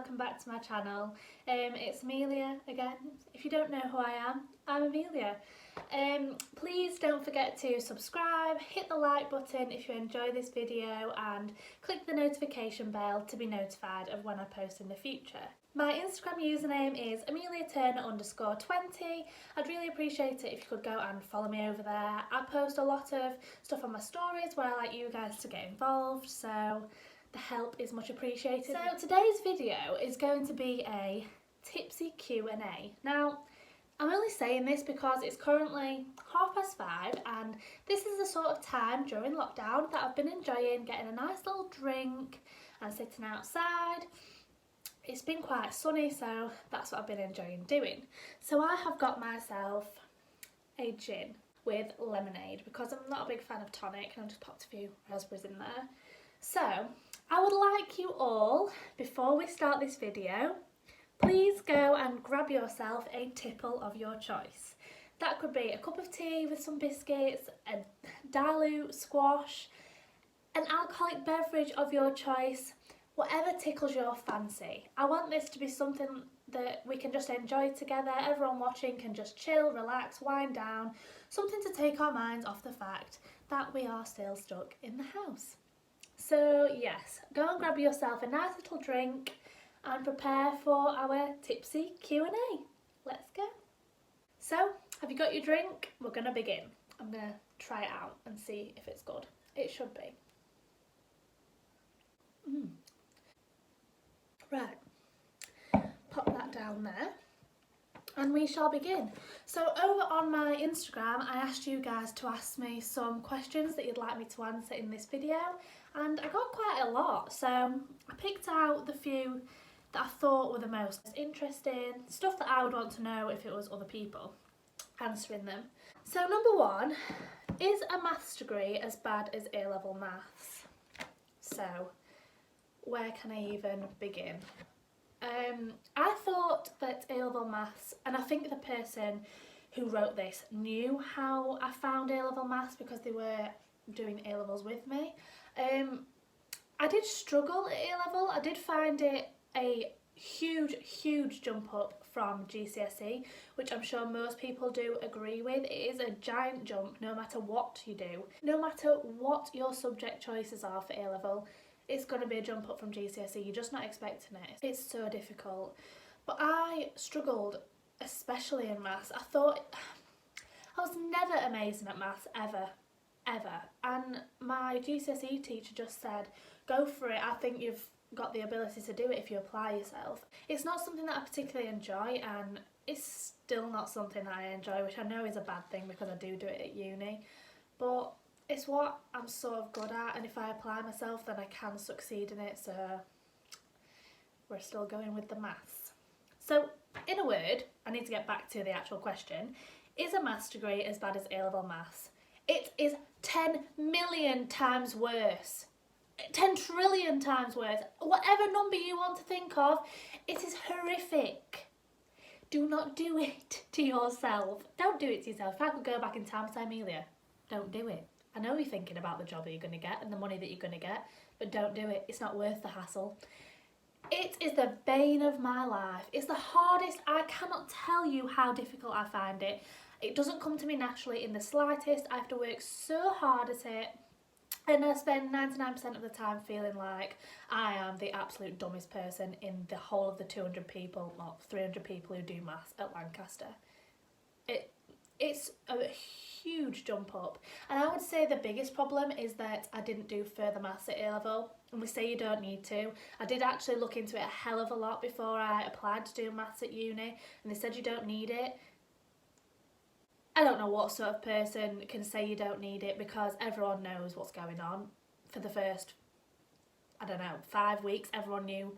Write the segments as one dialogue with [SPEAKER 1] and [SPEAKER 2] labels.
[SPEAKER 1] welcome back to my channel. It's Amelia again. If you don't know who I am, I'm Amelia. Please don't forget to subscribe, hit the like button if you enjoy this video and click the notification bell to be notified of when I post in the future. My Instagram username is ameliaturner_20. I'd really appreciate it if you could go and follow me over there. I post a lot of stuff on my stories where I like you guys to get involved, so the help is much appreciated. So today's video is going to be a tipsy Q&A. Now, I'm only saying this because it's currently 5:30 and this is the sort of time during lockdown that I've been enjoying getting a nice little drink and sitting outside. It's been quite sunny, so that's what I've been enjoying doing. So I have got myself a gin with lemonade because I'm not a big fan of tonic and I've just popped a few raspberries in there. So I would like you all, before we start this video, please go and grab yourself a tipple of your choice. That could be a cup of tea with some biscuits, a dilute squash, an alcoholic beverage of your choice, whatever tickles your fancy. I want this to be something that we can just enjoy together. Everyone watching can just chill, relax, wind down, something to take our minds off the fact that we are still stuck in the house. So yes, go and grab yourself a nice little drink and prepare for our tipsy Q&A. Let's go. So, have you got your drink? We're going to begin. I'm going to try it out and see if it's good. It should be. Right, pop that down there and we shall begin. So over on my Instagram I asked you guys to ask me some questions that you'd like me to answer in this video, and I got quite a lot, so I picked out the few that I thought were the most interesting, stuff that I would want to know if it was other people answering them. So number one, is a maths degree as bad as A-level maths? So where can I even begin? I thought that A-level maths, and I think the person who wrote this knew how I found A-level maths because they were doing A-levels with me. I did struggle at A-level. I did find it a huge jump up from GCSE, which I'm sure most people do agree with. It is a giant jump no matter what you do. No matter what your subject choices are for A-level, it's going to be a jump up from GCSE. You're just not expecting it. It's so difficult. But I struggled, especially in maths. I thought I was never amazing at maths, ever. And my GCSE teacher just said, go for it. I think you've got the ability to do it if you apply yourself. It's not something that I particularly enjoy, and it's still not something that I enjoy, which I know is a bad thing because I do it at uni. But it's what I'm sort of good at, and if I apply myself then I can succeed in it, so we're still going with the maths. So in a word, I need to get back to the actual question. Is a maths degree as bad as A-level maths? It is 10 million times worse. 10 trillion times worse. Whatever number you want to think of, it is horrific. Do not do it to yourself. Don't do it to yourself. If I could go back in time and say, Amelia, don't do it. I know you're thinking about the job that you're going to get and the money that you're going to get, but don't do it. It's not worth the hassle. It is the bane of my life. It's the hardest. I cannot tell you how difficult I find it. It doesn't come to me naturally in the slightest. I have to work so hard at it, and I spend 99% of the time feeling like I am the absolute dumbest person in the whole of the 200 people, well, 300 people who do maths at Lancaster. It's a huge jump up, and I would say the biggest problem is that I didn't do further maths at A-level, and we say you don't need to. I did actually look into it a hell of a lot before I applied to do maths at uni, and they said you don't need it. I don't know what sort of person can say you don't need it, because everyone knows what's going on. For the first, I don't know, 5 weeks, everyone knew.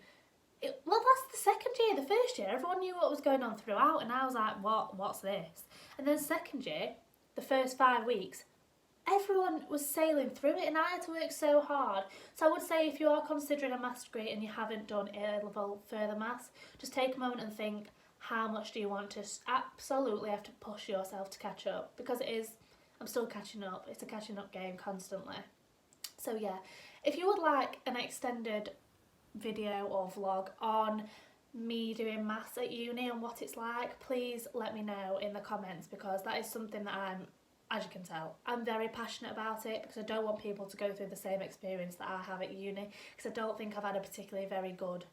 [SPEAKER 1] Well, that's the second year. The first year, everyone knew what was going on throughout, and I was like, what's this? And then second year, the first 5 weeks, everyone was sailing through it, and I had to work so hard. So I would say if you are considering a maths degree and you haven't done A-level further maths, just take a moment and think, how much do you want to absolutely have to push yourself to catch up? Because it is, I'm still catching up. It's a catching up game constantly. So yeah, if you would like an extended video or vlog on me doing maths at uni and what it's like, please let me know in the comments, because that is something that as you can tell, I'm very passionate about it, because I don't want people to go through the same experience that I have at uni, because I don't think I've had a particularly very good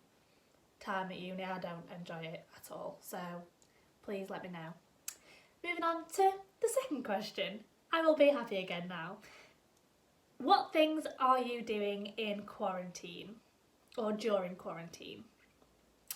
[SPEAKER 1] time at uni. I don't enjoy it at all, so please let me know. Moving on to the second question. I will be happy again now. What things are you doing in quarantine or during quarantine?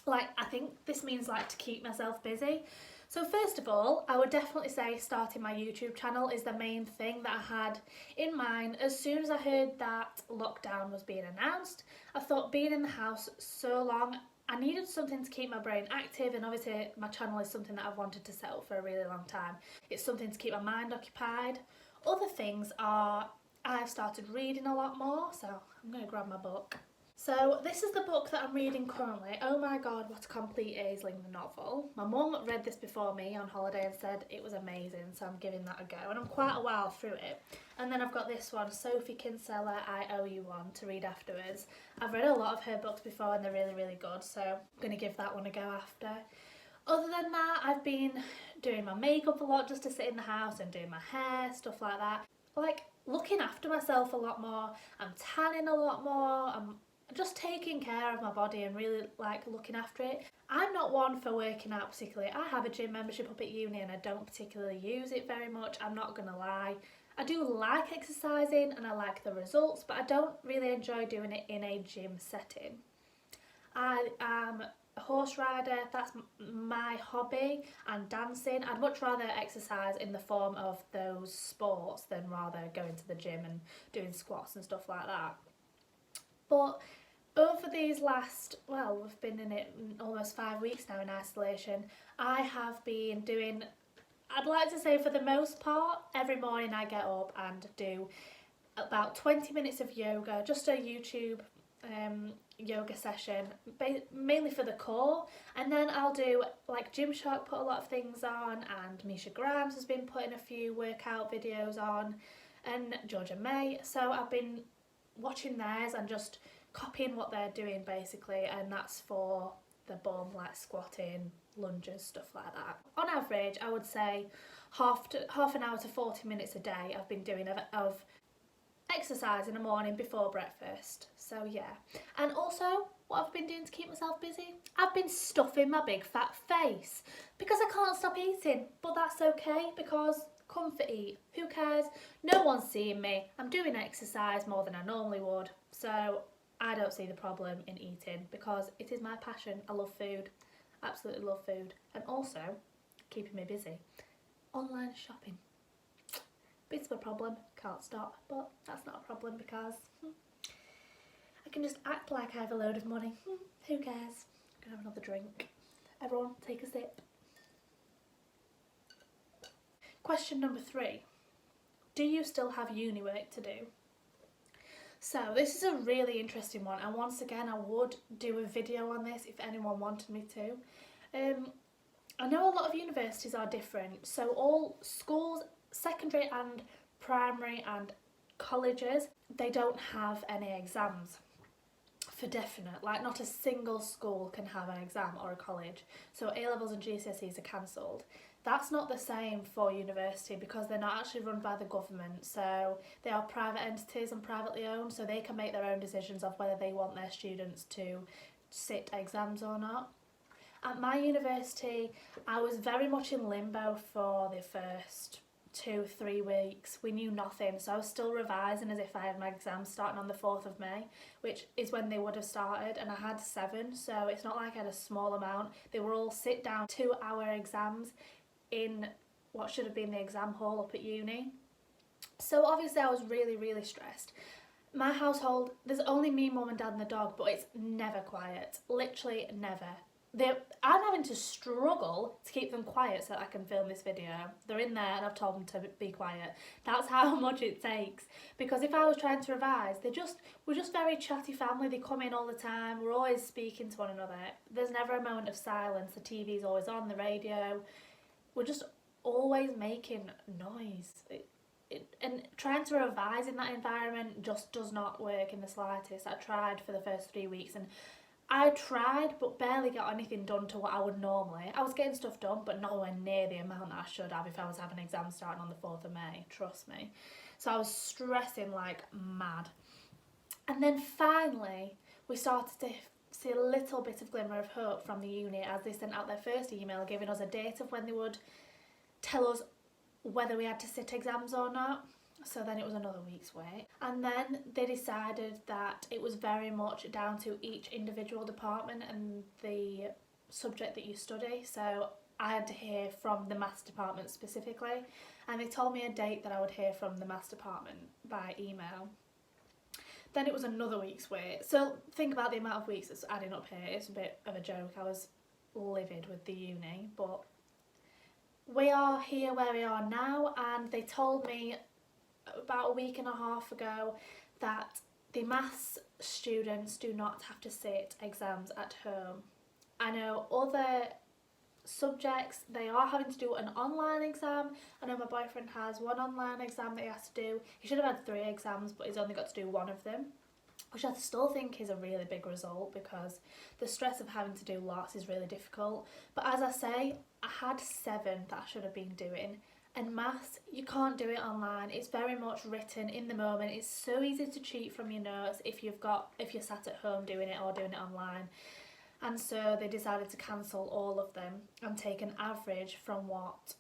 [SPEAKER 1] Like, I think this means like to keep myself busy. So first of all, I would definitely say starting my YouTube channel is the main thing that I had in mind. As soon as I heard that lockdown was being announced, I thought, being in the house so long, I needed something to keep my brain active, and obviously my channel is something that I've wanted to set up for a really long time. It's something to keep my mind occupied. Other things are, I've started reading a lot more, so I'm going to grab my book. So this is the book that I'm reading currently. Oh my god, what a complete Aisling novel. My mum read this before me on holiday and said it was amazing, so I'm giving that a go, and I'm quite a while through it. And then I've got this one, Sophie Kinsella, I Owe You One, to read afterwards. I've read a lot of her books before and they're really, really good, so I'm going to give that one a go after. Other than that, I've been doing my makeup a lot just to sit in the house and doing my hair, stuff like that. Like, looking after myself a lot more. I'm tanning a lot more. I'm just taking care of my body and really like looking after it. I'm not one for working out particularly. I have a gym membership up at uni and I don't particularly use it very much, I'm not gonna lie. I do like exercising and I like the results, but I don't really enjoy doing it in a gym setting. I am a horse rider, that's my hobby, and dancing. I'd much rather exercise in the form of those sports than rather going to the gym and doing squats and stuff like that. But over these last, well, we've been in it almost 5 weeks now in isolation, I have been doing, I'd like to say for the most part, every morning I get up and do about 20 minutes of yoga, just a YouTube yoga session, mainly for the core, and then I'll do, like, Gymshark put a lot of things on, and Misha Grimes has been putting a few workout videos on, and Georgia May, so I've been watching theirs and just copying what they're doing basically, and that's for the bum, like squatting, lunges, stuff like that. On average, I would say half an hour to 40 minutes a day I've been doing of exercise in the morning before breakfast. So yeah, and also what I've been doing to keep myself busy, I've been stuffing my big fat face because I can't stop eating, but that's okay because comfort eat, who cares, no one's seeing me, I'm doing exercise more than I normally would, so I don't see the problem in eating because it is my passion. I love food, absolutely love food, and also keeping me busy. Online shopping, bit of a problem, can't stop, but that's not a problem because I can just act like I have a load of money. Who cares? I'm gonna have another drink. Everyone take a sip. Question number 3. Do you still have uni work to do? So this is a really interesting one, and once again I would do a video on this if anyone wanted me to. I know a lot of universities are different, so all schools, secondary and primary and colleges, they don't have any exams for definite, like not a single school can have an exam, or a college, so A-levels and GCSEs are cancelled. That's not the same for university because they're not actually run by the government, so they are private entities and privately owned, so they can make their own decisions of whether they want their students to sit exams or not. At my university, I was very much in limbo for the first 2-3 weeks. We knew nothing, so I was still revising as if I had my exams starting on the 4th of May, which is when they would have started, and I had 7, so it's not like I had a small amount. They were all sit down 2-hour exams in what should have been the exam hall up at uni. So obviously I was really, really stressed. My household, there's only me, mum and dad and the dog, but it's never quiet, literally never. I'm having to struggle to keep them quiet so that I can film this video. They're in there and I've told them to be quiet. That's how much it takes. Because if I was trying to revise, we're just very chatty family. They come in all the time. We're always speaking to one another. There's never a moment of silence. The TV's always on, the radio. We're just always making noise. and trying to revise in that environment just does not work in the slightest. I tried for the first 3 weeks and I tried but barely got anything done to what I would normally. I was getting stuff done but nowhere near the amount that I should have if I was having exams starting on the 4th of May, trust me. So I was stressing like mad. And then finally we started to see a little bit of glimmer of hope from the uni as they sent out their first email giving us a date of when they would tell us whether we had to sit exams or not. So then it was another week's wait. And then they decided that it was very much down to each individual department and the subject that you study. So I had to hear from the maths department specifically, and they told me a date that I would hear from the maths department by email. Then it was another week's wait. So think about the amount of weeks that's adding up here. It's a bit of a joke. I was livid with the uni, but we are here where we are now, and they told me about a week and a half ago that the maths students do not have to sit exams at home. I know other subjects, they are having to do an online exam. I know my boyfriend has one online exam that he has to do. He should have had 3 exams, but he's only got to do 1 of them, which I still think is a really big result because the stress of having to do lots is really difficult. But as I say, I had 7 that I should have been doing, and maths, you can't do it online. It's very much written in the moment. It's so easy to cheat from your notes if you're sat at home doing it or doing it online. And so they decided to cancel all of them and take an average from what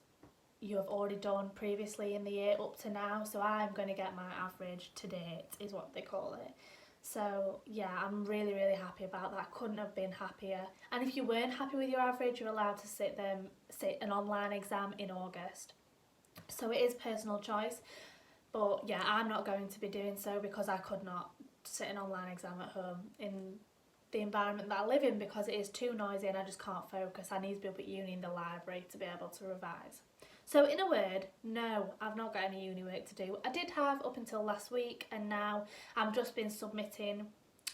[SPEAKER 1] you have already done previously in the year up to now. So I'm going to get my average to date is what they call it. So yeah, I'm really, really happy about that. I couldn't have been happier. And if you weren't happy with your average, you're allowed to sit an online exam in August. So it is personal choice. But yeah, I'm not going to be doing so because I could not sit an online exam at home in the environment that I live in because it is too noisy and I just can't focus. I need to be up at uni in the library to be able to revise. So in a word, no, I've not got any uni work to do. I did have up until last week, and now I've just been submitting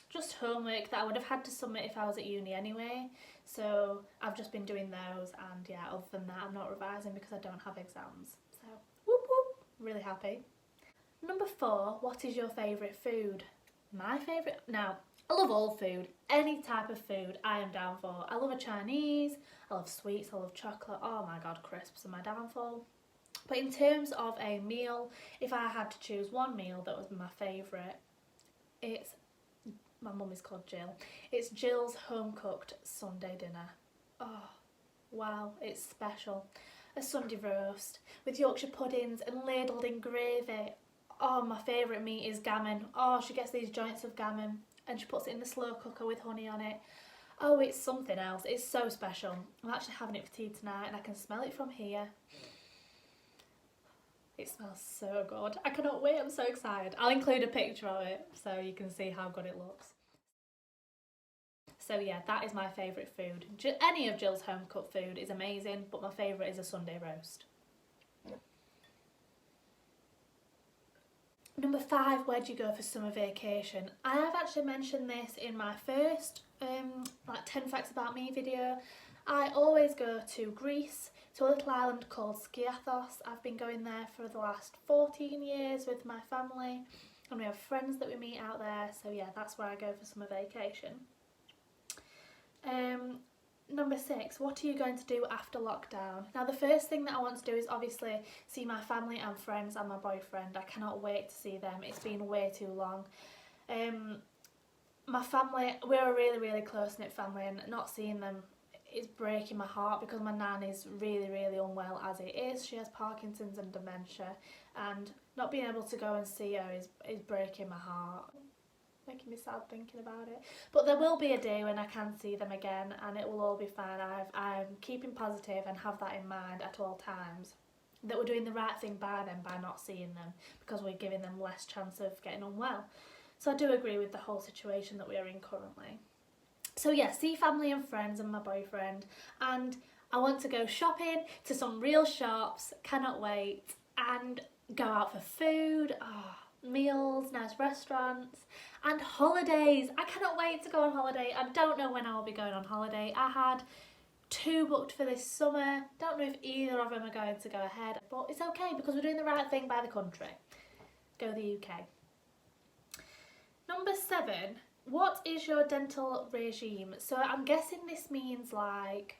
[SPEAKER 1] just homework that I would have had to submit if I was at uni anyway. So I've just been doing those, and yeah, other than that I'm not revising because I don't have exams. So whoop whoop, really happy. Number 4, what is your favourite food? My favourite, now I love all food, any type of food I am down for. I love a Chinese, I love sweets, I love chocolate, oh my god, crisps are my downfall. But in terms of a meal, if I had to choose one meal that was my favourite, it's, my mum is called Jill, it's Jill's home cooked Sunday dinner. Oh wow, it's special. A Sunday roast with Yorkshire puddings and ladled in gravy. Oh, my favourite meat is gammon. Oh, she gets these joints of gammon and she puts it in the slow cooker with honey on it. Oh, it's something else. It's so special. I'm actually having it for tea tonight and I can smell it from here. It smells so good. I cannot wait, I'm so excited. I'll include a picture of it so you can see how good it looks. So yeah, that is my favourite food. Any of Jill's home cooked food is amazing, but my favourite is a Sunday roast. Number 5, where do you go for summer vacation? I have actually mentioned this in my first 10 facts about me video. I always go to Greece, to a little island called Skiathos. I've been going there for the last 14 years with my family, and we have friends that we meet out there, so yeah, that's where I go for summer vacation. Number 6, what are you going to do after lockdown? Now the first thing that I want to do is obviously see my family and friends and my boyfriend. I cannot wait to see them. It's been way too long. My family, we're a really, really close-knit family, and not seeing them is breaking my heart because my nan is really, really unwell as it is. She has Parkinson's and dementia, and not being able to go and see her is breaking my heart. Making me sad thinking about it, but there will be a day when I can see them again and it will all be fine. I'm keeping positive and have that in mind at all times, that we're doing the right thing by them by not seeing them because we're giving them less chance of getting unwell. So I do agree with the whole situation that we are in currently. So yeah, see family and friends and my boyfriend, and I want to go shopping to some real shops, cannot wait, and go out for food. Meals, nice restaurants, and holidays. I cannot wait to go on holiday. I don't know when I will be going on holiday. I had 2 booked for this summer. Don't know if either of them are going to go ahead, but it's okay because we're doing the right thing by the country. Go the UK. Number 7, what is your dental regime? So I'm guessing this means like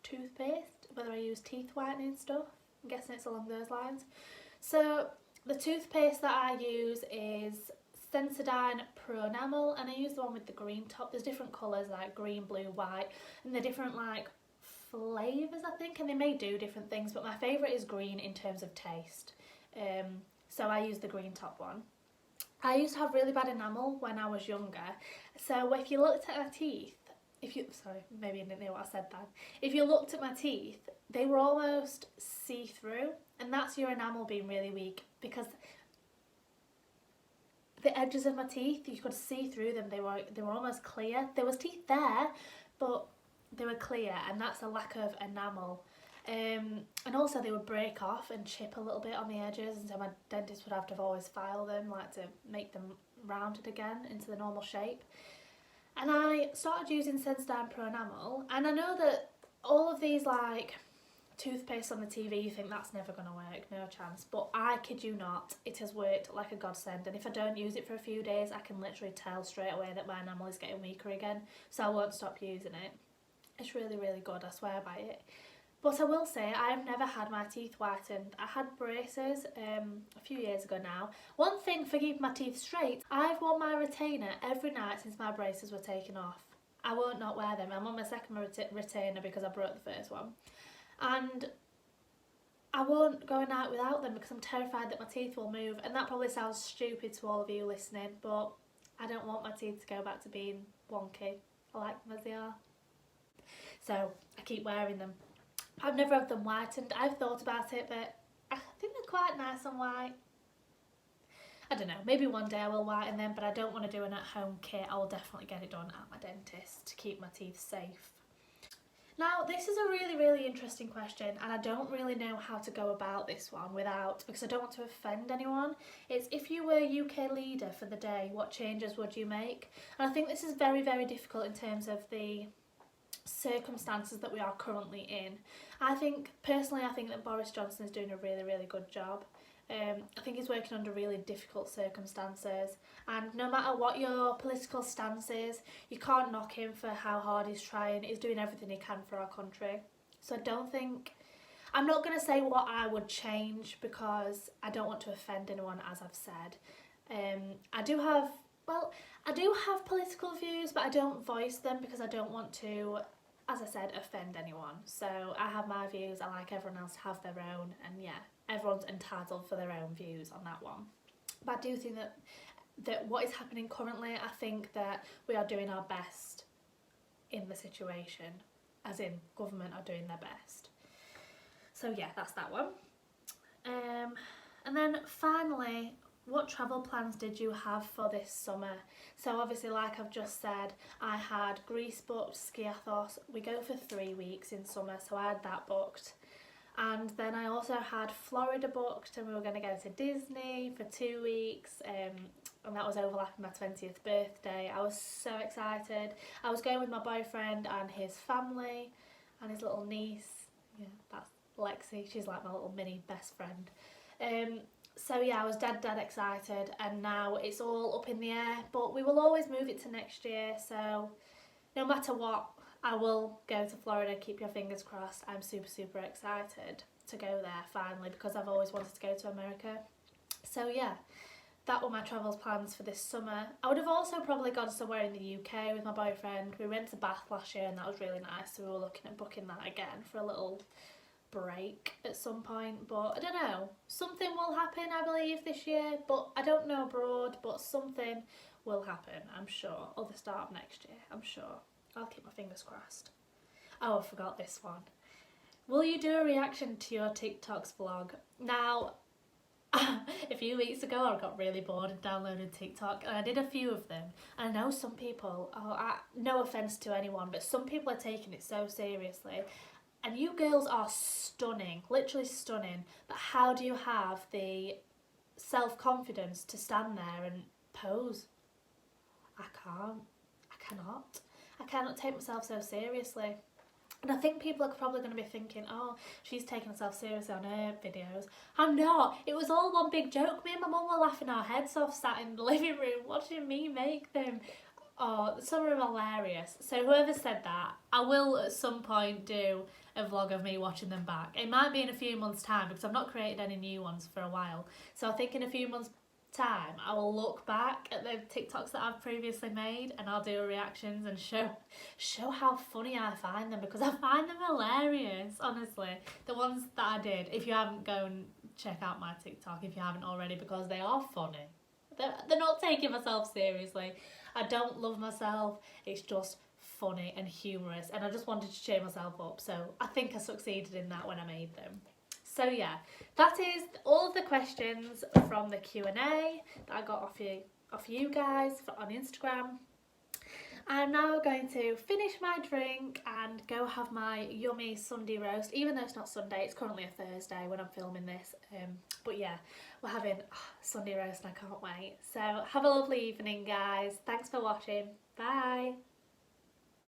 [SPEAKER 1] toothpaste, whether I use teeth whitening stuff. I'm guessing it's along those lines. So the toothpaste that I use is Sensodyne Pro Enamel, and I use the one with the green top. There's different colours like green, blue, white, and they're different like flavours I think, and they may do different things, but my favourite is green in terms of taste. So I use the green top one. I used to have really bad enamel when I was younger, so if you looked at my teeth, sorry, maybe you didn't know what I said then. If you looked at my teeth, they were almost see-through, and that's your enamel being really weak, because the edges of my teeth, you could see through them, they were almost clear. There was teeth there, but they were clear, and that's a lack of enamel. And also they would break off and chip a little bit on the edges, and so my dentist would have to always file them, like to make them rounded again into the normal shape. And I started using Sensodyne Pro Enamel, and I know that all of these like toothpaste on the TV, you think that's never going to work, no chance, but I kid you not, it has worked like a godsend. And if I don't use it for a few days, I can literally tell straight away that my enamel is getting weaker again, so I won't stop using it. It's really, really good, I swear by it. But I will say, I've never had my teeth whitened. I had braces a few years ago now. One thing for keeping my teeth straight, I've worn my retainer every night since my braces were taken off. I won't not wear them. I'm on my second retainer because I broke the first one. And I won't go a night without them because I'm terrified that my teeth will move. And that probably sounds stupid to all of you listening, but I don't want my teeth to go back to being wonky. I like them as they are. So I keep wearing them. I've never had them whitened. I've thought about it, but I think they're quite nice and white. I don't know, maybe one day I will whiten them, but I don't want to do an at-home kit. I will definitely get it done at my dentist to keep my teeth safe. Now, this is a really, really interesting question, and I don't really know how to go about this one because I don't want to offend anyone. It's, if you were UK leader for the day, what changes would you make? And I think this is very, very difficult in terms of the circumstances that we are currently in. Personally, I think that Boris Johnson is doing a really, really good job. I think he's working under really difficult circumstances, and no matter what your political stance is, you can't knock him for how hard he's trying. He's doing everything he can for our country. So I'm not going to say what I would change because I don't want to offend anyone, as I've said. I do have political views, but I don't voice them because I don't want to, as I said, offend anyone. So I have my views, I like everyone else to have their own, and yeah, everyone's entitled for their own views on that one. But I do think that what is happening currently, I think that we are doing our best in the situation, as in government are doing their best. So yeah, that's that one. And then finally, what travel plans did you have for this summer? So obviously, like I've just said, I had Greece booked, Skiathos. We go for 3 weeks in summer, so I had that booked. And then I also had Florida booked, and we were going to go to Disney for 2 weeks, and that was overlapping my 20th birthday. I was so excited. I was going with my boyfriend and his family and his little niece. Yeah, that's Lexi. She's like my little mini best friend. So yeah, I was dead excited, and now it's all up in the air, but we will always move it to next year, so no matter what, I will go to Florida. Keep your fingers crossed. I'm super excited to go there finally because I've always wanted to go to America. So yeah, that were my travels plans for this summer. I would have also probably gone somewhere in the UK with my boyfriend. We went to Bath last year and that was really nice, so we were looking at booking that again for a little break at some point, but I don't know, something will happen I believe this year, but I don't know abroad, but something will happen, I'm sure, or the start of next year, I'm sure. I'll keep my fingers crossed. Oh, I forgot this one. Will you do a reaction to your TikToks vlog? Now, a few weeks ago I got really bored and downloaded TikTok, and I did a few of them. And I know some people, no offence to anyone, but some people are taking it so seriously. And you girls are stunning, literally stunning, but how do you have the self-confidence to stand there and pose? I cannot take myself so seriously. And I think people are probably going to be thinking, oh, she's taking herself seriously on her videos. I'm not. It was all one big joke. Me and my mum were laughing our heads off sat in the living room watching me make them. Oh, some are hilarious. So whoever said that, I will at some point do a vlog of me watching them back. It might be in a few months' time because I've not created any new ones for a while. So I think in a few months' time I will look back at the TikToks that I've previously made and I'll do reactions and show how funny I find them, because I find them hilarious, honestly. The ones that I did, if you haven't, go and check out my TikTok if you haven't already, because they are funny. They're not taking myself seriously. I don't love myself. It's just funny and humorous, and I just wanted to cheer myself up, so I think I succeeded in that when I made them. So yeah, that is all of the questions from the Q&A that I got off you guys on Instagram. I'm now going to finish my drink and go have my yummy Sunday roast, even though it's not Sunday, it's currently a Thursday when I'm filming this. But yeah, we're having Sunday roast and I can't wait. So have a lovely evening, guys. Thanks for watching. Bye.